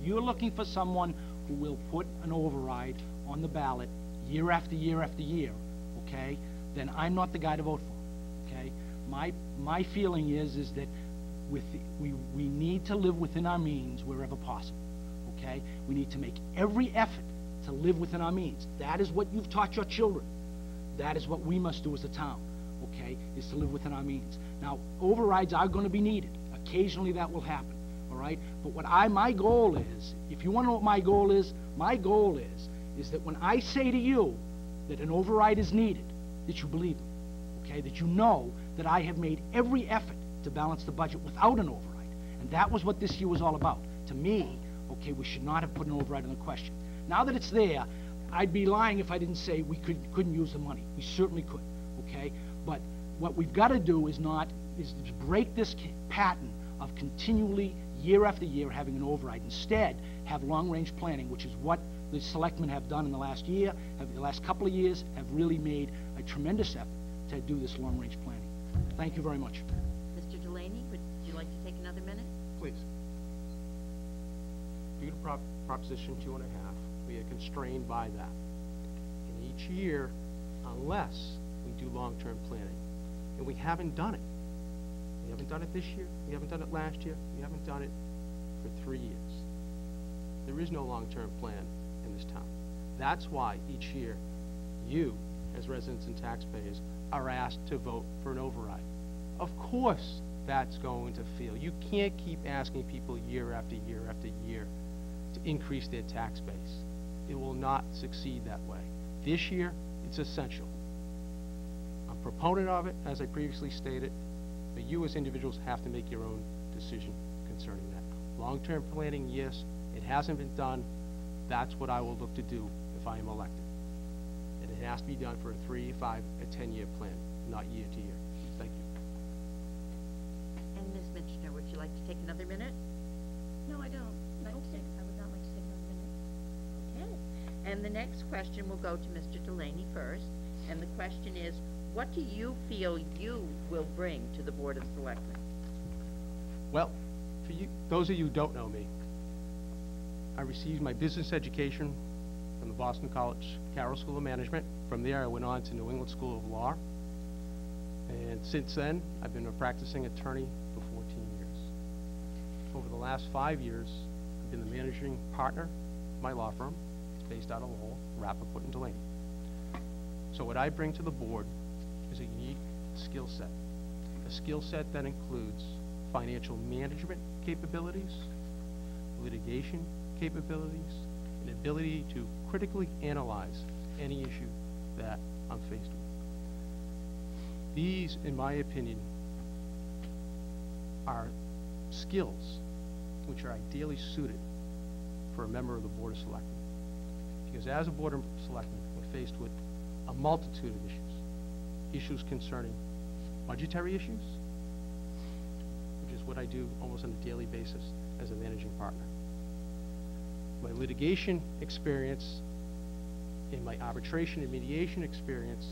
you're looking for someone who will put an override on the ballot year after year after year, okay, then I'm not the guy to vote for, okay? My feeling is that we need to live within our means wherever possible, okay? We need to make every effort to live within our means. That is what you've taught your children. That is what we must do as a town, okay, is to live within our means. Now, overrides are going to be needed. Occasionally that will happen, all right? But what my goal is, if you want to know what my goal is that when I say to you that an override is needed, that you believe me, okay, that you know that I have made every effort to balance the budget without an override. And that was what this year was all about. To me, okay, we should not have put an override on the question. Now that it's there, I'd be lying if I didn't say we couldn't use the money. We certainly could, okay? But what we've got to do is to break this pattern of continually, year after year, having an override. Instead, have long-range planning, which is what the selectmen have done in the last year, the last couple of years, have really made a tremendous effort to do this long-range planning. Thank you very much. Mr. Delaney, would you like to take another minute? Please. Due to Proposition 2.5, we are constrained by that. And each year, unless we do long-term planning, and we haven't done it. We haven't done it this year, we haven't done it last year, we haven't done it for 3 years. There is no long-term plan in this town. That's why each year, you, as residents and taxpayers, are asked to vote for an override. Of course, that's going to fail. You can't keep asking people year after year after year to increase their tax base. It will not succeed that way. This year, it's essential. I'm a proponent of it, as I previously stated, but you as individuals have to make your own decision concerning that. Long-term planning, yes, it hasn't been done. That's what I will look to do if I am elected. And it has to be done for a 3, 5, a 10-year plan, not year to year. Thank you. And Ms. Mitchner, would you like to take another minute? No, I don't. I would not like to take another minute. Okay. And the next question will go to Mr. Delaney first. And the question is, what do you feel you will bring to the Board of Selectmen? Well, for you, those of you who don't know me, I received my business education from the Boston College Carroll School of Management. From there, I went on to New England School of Law. And since then, I've been a practicing attorney for 14 years. Over the last 5 years, I've been the managing partner of my law firm. It's based out of Lowell, Rappaport and Delaney. So what I bring to the board is a unique skill set. A skill set that includes financial management capabilities, litigation capabilities, an ability to critically analyze any issue that I'm faced with. These, in my opinion, are skills which are ideally suited for a member of the Board of Selectmen. Because as a Board of Selectmen, we're faced with a multitude of issues. Issues concerning budgetary issues, which is what I do almost on a daily basis as a managing partner. My litigation experience and my arbitration and mediation experience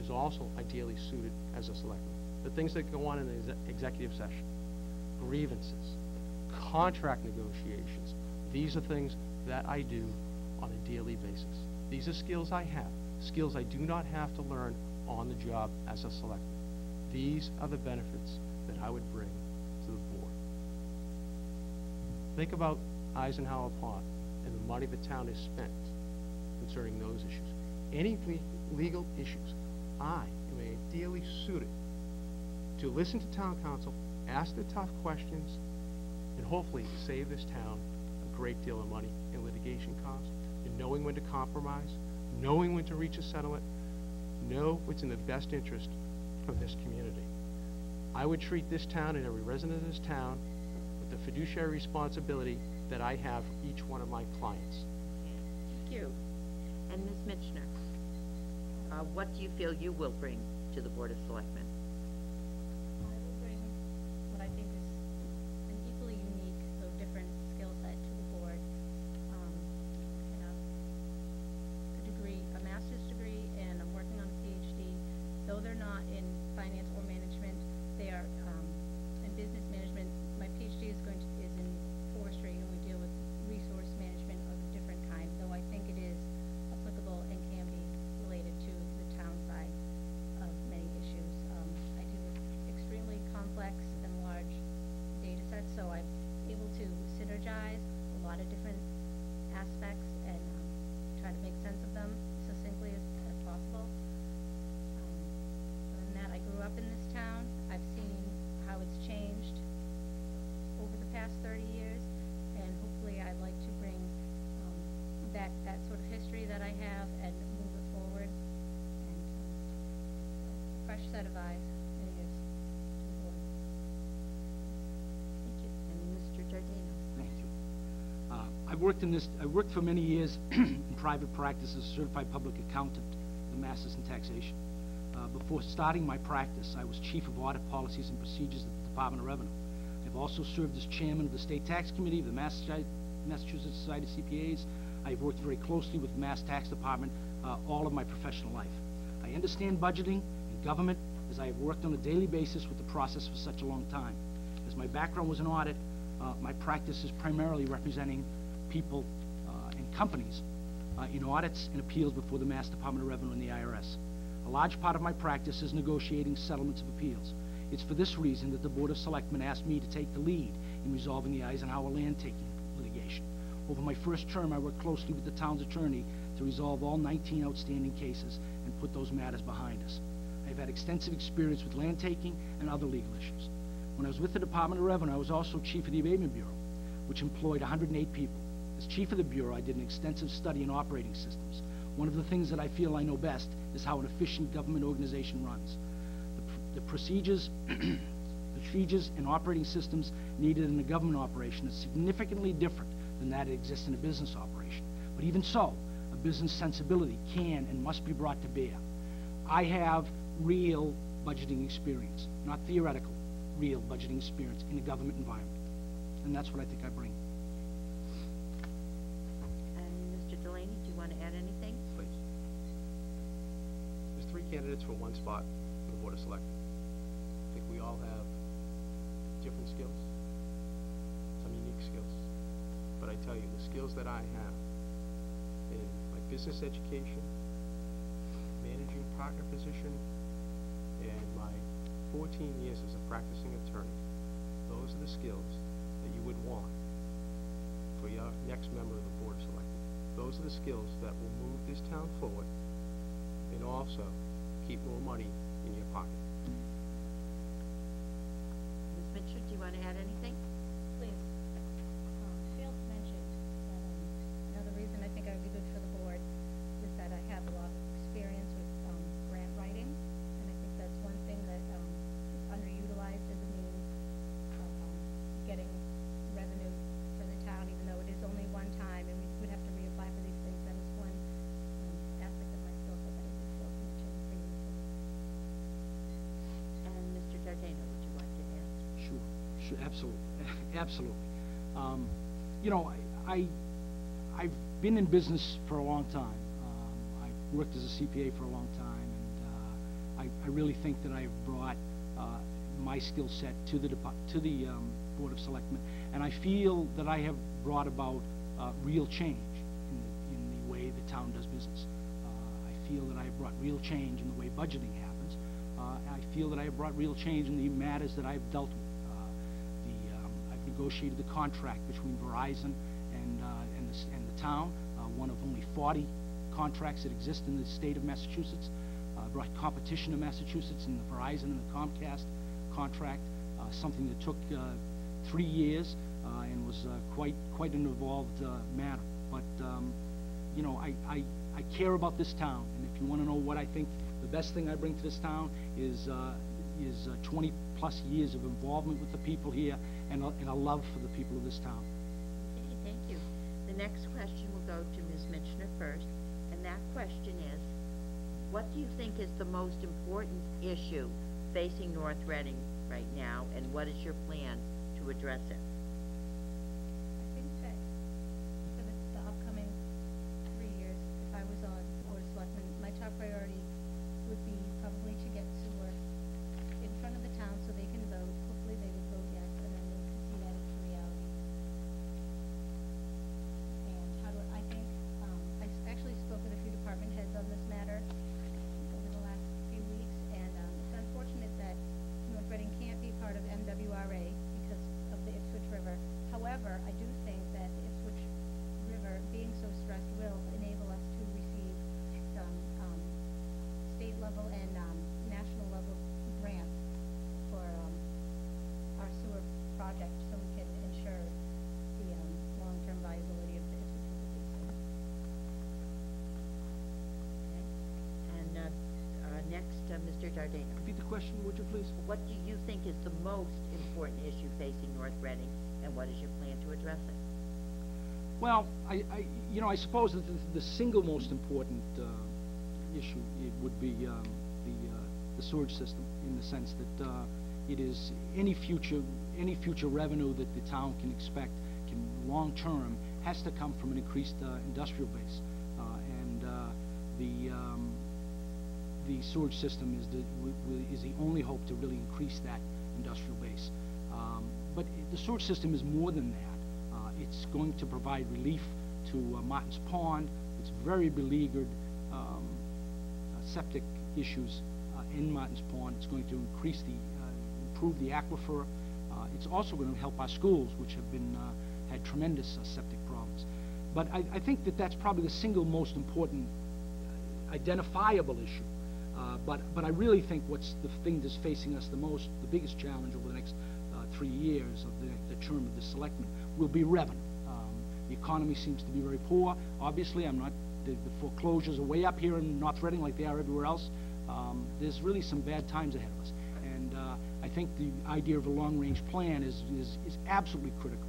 is also ideally suited as a selectman. The things that go on in the executive session, grievances, contract negotiations, these are things that I do on a daily basis. These are skills I have, skills I do not have to learn on the job as a selectman. These are the benefits that I would bring to the board. Think about Eisenhower Pond and the money the town has spent concerning those issues. Any legal issues, I am ideally suited to listen to town council, ask the tough questions, and hopefully save this town a great deal of money in litigation costs, and knowing when to compromise, knowing when to reach a settlement, know what's in the best interest of this community. I would treat this town and every resident of this town with the fiduciary responsibility that I have for each one of my clients. Thank you. And Ms. Mitchner, what do you feel you will bring to the Board of Selectmen? I will bring what I think is an equally unique, though different, skill set to the board. I have a degree, a master's degree, and I'm working on a PhD. Though they're not in finance or management, they are in business management. My PhD is in forestry, and we deal with resource that sort of history that I have and move it forward. And fresh set of eyes and ears to the board. Thank you. And Mr. Giardino? Thank you. I worked for many years in private practice as a certified public accountant, the Masters in Taxation. Before starting my practice, I was Chief of Audit Policies and Procedures at the Department of Revenue. I've also served as Chairman of the State Tax Committee of the Massachusetts Society of CPAs. I've worked very closely with the Mass Tax Department all of my professional life. I understand budgeting and government as I have worked on a daily basis with the process for such a long time. As my background was in audit, my practice is primarily representing people and companies in audits and appeals before the Mass Department of Revenue and the IRS. A large part of my practice is negotiating settlements of appeals. It's for this reason that the Board of Selectmen asked me to take the lead in resolving the Eisenhower land taking litigation. Over my first term, I worked closely with the town's attorney to resolve all 19 outstanding cases and put those matters behind us. I've had extensive experience with land taking and other legal issues. When I was with the Department of Revenue, I was also Chief of the Abatement Bureau, which employed 108 people. As Chief of the Bureau, I did an extensive study in operating systems. One of the things that I feel I know best is how an efficient government organization runs. The procedures and operating systems needed in a government operation is significantly different than that exists in a business operation. But even so, a business sensibility can and must be brought to bear. I have real budgeting experience, not theoretical, real budgeting experience in a government environment. And that's what I think I bring. And Mr. Delaney, do you want to add anything? Please. There's 3 candidates for 1 spot for the Board of Selectmen. I think we all have different skills, some unique skills. But I tell you, the skills that I have in my business education, managing partner position, and my 14 years as a practicing attorney, those are the skills that you would want for your next member of the Board of Selectmen. Those are the skills that will move this town forward and also keep more money in your pocket. Ms. Mitchell, do you want to add anything? Please. Phil mentioned that another reason I think I would be good for the board is that I have a lot of experience with grant writing, and I think that's one thing that is underutilized as a means of getting revenue for the town, even though it is only one time, and we would have to reapply for these things. That is one aspect of my skill set that I did feel to mention previously. And Mr. Giardino, would you like to add? Sure, absolutely. You know, I've been in business for a long time. I've worked as a CPA for a long time, and I really think that I've brought my skill set to the Board of Selectmen, and I feel that I have brought about real change in the way the town does business. I feel that I have brought real change in the way budgeting happens. I feel that I have brought real change in the matters that I've dealt with. I've negotiated the contract between Verizon and the town, one of only 40 contracts that exist in the state of Massachusetts. Brought competition to Massachusetts in the Verizon and the Comcast contract, something that took 3 years and was quite an involved matter. But you know, I care about this town, and if you want to know what I think the best thing I bring to this town is 20+ years of involvement with the people here and a love for the people of this town. Okay, thank you. The next question will go to Ms. Mitchner first, and that question is, what do you think is the most important issue facing North Reading right now, and what is your plan to address it? I think that for the upcoming 3 years, if I was on the Board of Selectmen, my top priority would be probably to get sewer in front of the town so they can vote. Hopefully they would vote yes, and then they can see that as a reality. And how do I think, actually spoke with a few department heads on this matter over the last few weeks, and it's unfortunate that North Reading can't be part of MWRA because of the Ipswich please? What do you think is the most important issue facing North Reading, and what is your plan to address it? Well, I suppose that the single most important issue it would be the sewage system, in the sense that it is any future revenue that the town can expect, long term, has to come from an increased industrial base, and the sewage system is the only hope to really increase that industrial base. But the sewage system is more than that. It's going to provide relief to Martin's Pond. It's very beleaguered septic issues in Martin's Pond. It's going to improve the aquifer. It's also going to help our schools, which have had tremendous septic problems. But I think that that's probably the single most important identifiable issue. But I really think what's the thing that's facing us the biggest challenge over the next 3 years of the term of the selectmen will be revenue. The economy seems to be very poor. Obviously, the foreclosures are way up here in North Reading like they are everywhere else. There's really some bad times ahead of us. And I think the idea of a long-range plan is absolutely critical.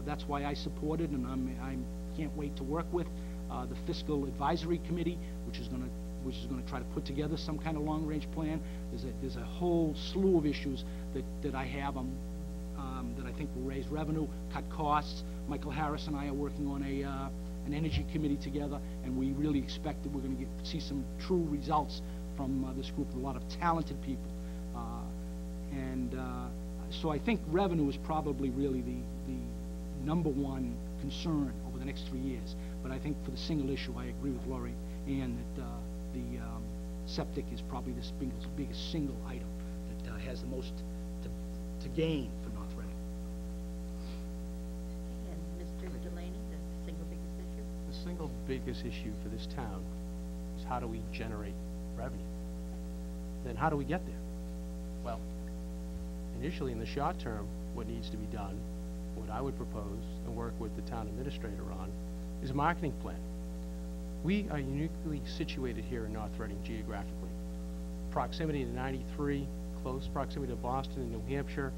That's why I support it, and I can't wait to work with the Fiscal Advisory Committee, which is going to try to put together some kind of long-range plan. There's a whole slew of issues that I have that I think will raise revenue, cut costs. Michael Harris and I are working on an energy committee together, and we really expect that we're going to see some true results from this group of a lot of talented people. So I think revenue is probably really the number one concern over the next 3 years. But I think for the single issue, I agree with Laurie Ann that the septic is probably the biggest single item that has the most to gain for North Reading. And Mr. Delaney, the single biggest issue? The single biggest issue for this town is how do we generate revenue? Then how do we get there? Well, initially in the short term, what needs to be done, what I would propose and work with the town administrator on, is a marketing plan. We are uniquely situated here in North Reading geographically. Proximity to 93, close proximity to Boston and New Hampshire,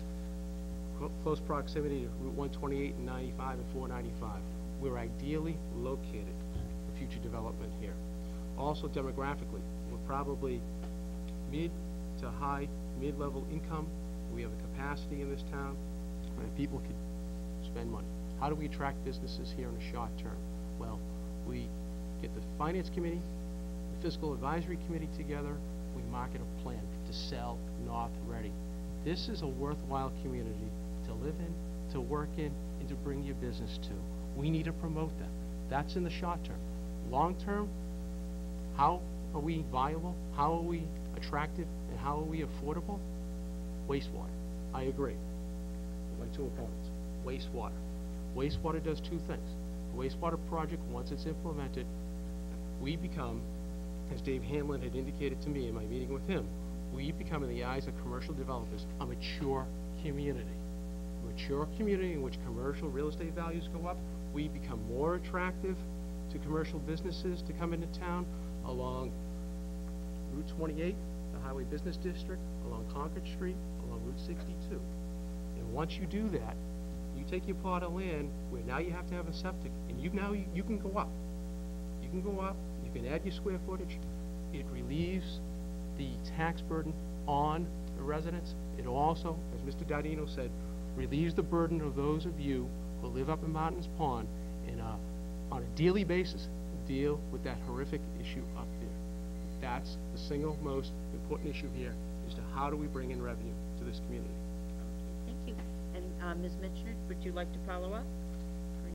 close proximity to Route 128 and 95 and 495. We're ideally located for future development here. Also demographically, we're probably mid to high, mid-level income. We have a capacity in this town, right? People could spend money. How do we attract businesses here in the short term? Well, we get the Finance Committee, the Fiscal Advisory Committee together. We market a plan to sell North Reading. This is a worthwhile community to live in, to work in, and to bring your business to. We need to promote them. That's in the short term. Long term, how are we viable? How are we attractive? And how are we affordable? Wastewater. I agree with my two opponents. Wastewater. Wastewater does two things. The wastewater project, once it's implemented, we become, as Dave Hamlin had indicated to me in my meeting with him, we become, in the eyes of commercial developers, a mature community. A mature community in which commercial real estate values go up. We become more attractive to commercial businesses to come into town along Route 28, the Highway Business District, along Concord Street, along Route 62. And once you do that, you take your plot of land where now you have to have a septic, and you can go up. You can go up, you can add your square footage. It relieves the tax burden on the residents. It also, as Mr. Dardino said, relieves the burden of those of you who live up in Martin's Pond and on a daily basis deal with that horrific issue up there. That's the single most important issue here, is to how do we bring in revenue to this community. Thank you. And Ms. Mitchner, would you like to follow up?